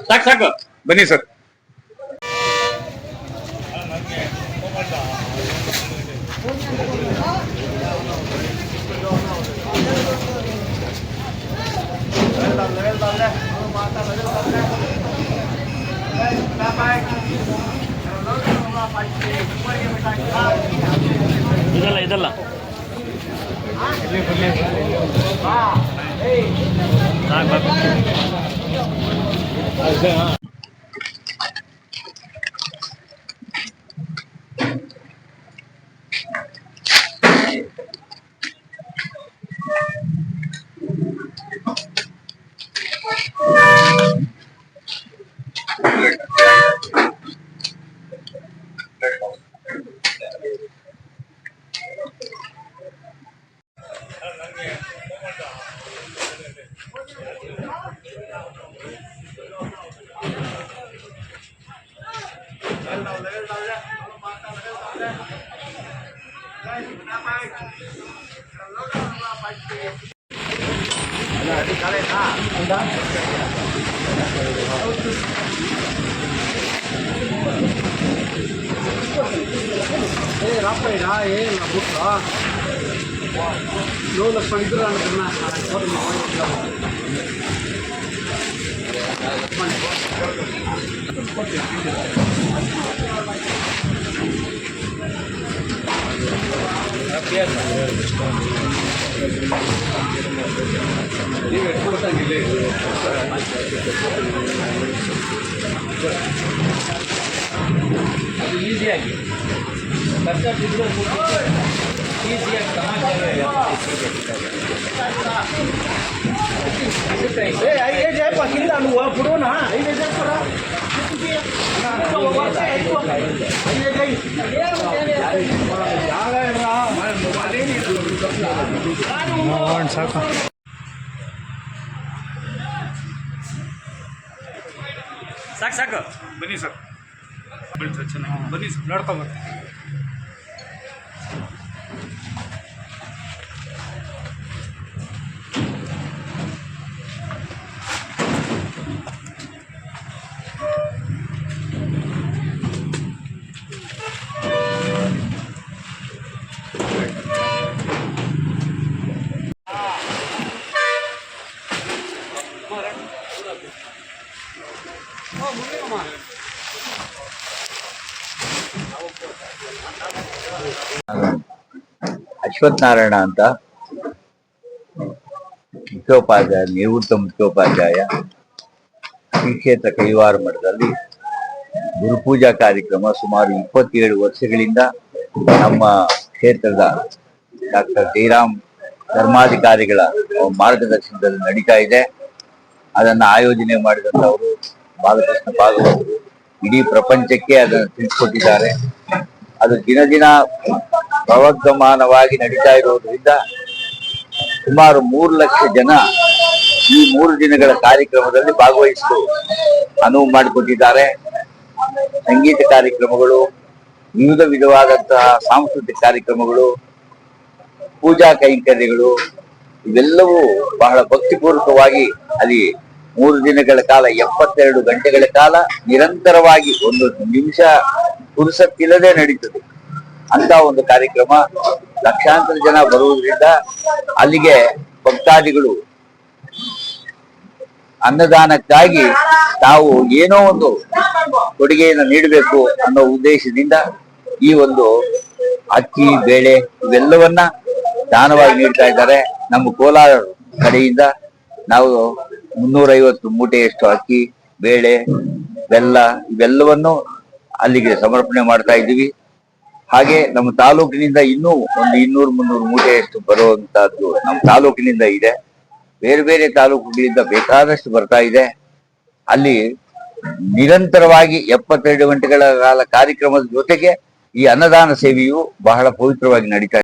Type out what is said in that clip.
ಸಾಕು ಸಾಕು ಬನ್ನಿ ಸರ್. ಇದಲ್ಲ ಇದಲ್ಲ ಈಸಿಯಾಗಿ ಈಸಿಯಾಗಿ ಸಾಕು. ಸಾಕು ಸಾಕು ಬನ್ನಿ ಸರ್. ಚೆನ್ನಾಗಿ ಬನ್ನಿ ಸರ್, ನೋಡ್ಕೊಬರ್ರಿ. ಅಶ್ವಥ್ ನಾರಾಯಣ ಅಂತ, ಮುಖ್ಯೋಪಾಧ್ಯಾಯ, ನಿವೃತ್ತ ಮುಖ್ಯೋಪಾಧ್ಯಾಯ, ಶ್ರೀ ಕ್ಷೇತ್ರ ಕೈವಾರ ಮಠದಲ್ಲಿ ಗುರುಪೂಜಾ ಕಾರ್ಯಕ್ರಮ ಸುಮಾರು 27 ವರ್ಷಗಳಿಂದ ನಮ್ಮ ಕ್ಷೇತ್ರದ ಡಾಕ್ಟರ್ ಜಯರಾಮ್ ಧರ್ಮಾಧಿಕಾರಿಗಳ ಮಾರ್ಗದರ್ಶನದಲ್ಲಿ ನಡೀತಾ ಇದೆ. ಅದನ್ನು ಆಯೋಜನೆ ಮಾಡಿದಂಥವರು ಬಾಲಕೃಷ್ಣ ಭಾಗವತರು ಇಡೀ ಪ್ರಪಂಚಕ್ಕೆ ಅದನ್ನು ತಿಳಿಸ್ಕೊಟ್ಟಿದ್ದಾರೆ. ಅದು ದಿನ ದಿನ ಪ್ರವರ್ಧಮಾನವಾಗಿ ನಡೀತಾ ಇರೋದ್ರಿಂದ ಸುಮಾರು 3 ಲಕ್ಷ ಜನ ಈ 3 ದಿನಗಳ ಕಾರ್ಯಕ್ರಮದಲ್ಲಿ ಭಾಗವಹಿಸಲು ಅನುವು ಮಾಡಿಕೊಟ್ಟಿದ್ದಾರೆ. ಸಂಗೀತ ಕಾರ್ಯಕ್ರಮಗಳು, ವಿವಿಧ ವಿಧವಾದಂತಹ ಸಾಂಸ್ಕೃತಿಕ ಕಾರ್ಯಕ್ರಮಗಳು, ಪೂಜಾ ಕೈಂಕರ್ಯಗಳು ಇವೆಲ್ಲವೂ ಬಹಳ ಭಕ್ತಿಪೂರ್ವಕವಾಗಿ ಅಲ್ಲಿ 3 ದಿನಗಳ ಕಾಲ 72 ಗಂಟೆಗಳ ಕಾಲ ನಿರಂತರವಾಗಿ ಒಂದು ನಿಮಿಷ ಪುರುಸತ್ತಿಲ್ಲದೆ ನಡೀತದೆ ಅಂತ ಒಂದು ಕಾರ್ಯಕ್ರಮ. ಲಕ್ಷಾಂತರ ಜನ ಬರುವುದರಿಂದ ಅಲ್ಲಿಗೆ ಭಕ್ತಾದಿಗಳು ಅನ್ನದಾನಕ್ಕಾಗಿ ತಾವು ಏನೋ ಒಂದು ಕೊಡುಗೆಯನ್ನು ನೀಡಬೇಕು ಅನ್ನೋ ಉದ್ದೇಶದಿಂದ ಈ ಒಂದು ಅಕ್ಕಿ, ಬೇಳೆ ಇವೆಲ್ಲವನ್ನ ದಾನವಾಗಿ ನೀಡ್ತಾ ಇದ್ದಾರೆ. ನಮ್ಮ ಕೋಲಾರ ಕಡೆಯಿಂದ ನಾವು 350 ಮೂಟೆಯಷ್ಟು ಅಕ್ಕಿ, ಬೇಳೆ, ಬೆಲ್ಲ ಇವೆಲ್ಲವನ್ನು ಅಲ್ಲಿಗೆ ಸಮರ್ಪಣೆ ಮಾಡ್ತಾ ಇದ್ದೀವಿ. ಹಾಗೆ ನಮ್ಮ ತಾಲೂಕಿನಿಂದ ಇನ್ನೂ ಒಂದು 200-300 ಮೂಟೆಯಷ್ಟು ಬರುವಂತಹದ್ದು ನಮ್ಮ ತಾಲೂಕಿನಿಂದ ಇದೆ. ಬೇರೆ ಬೇರೆ ತಾಲೂಕುಗಳಿಂದ ಬೇಕಾದಷ್ಟು ಬರ್ತಾ ಇದೆ. ಅಲ್ಲಿ ನಿರಂತರವಾಗಿ 72 ಗಂಟೆಗಳ ಕಾಲ ಕಾರ್ಯಕ್ರಮದ ಜೊತೆಗೆ ಈ ಅನ್ನದಾನ ಸೇವೆಯು ಬಹಳ ಪವಿತ್ರವಾಗಿ ನಡೀತಾ ಇದೆ.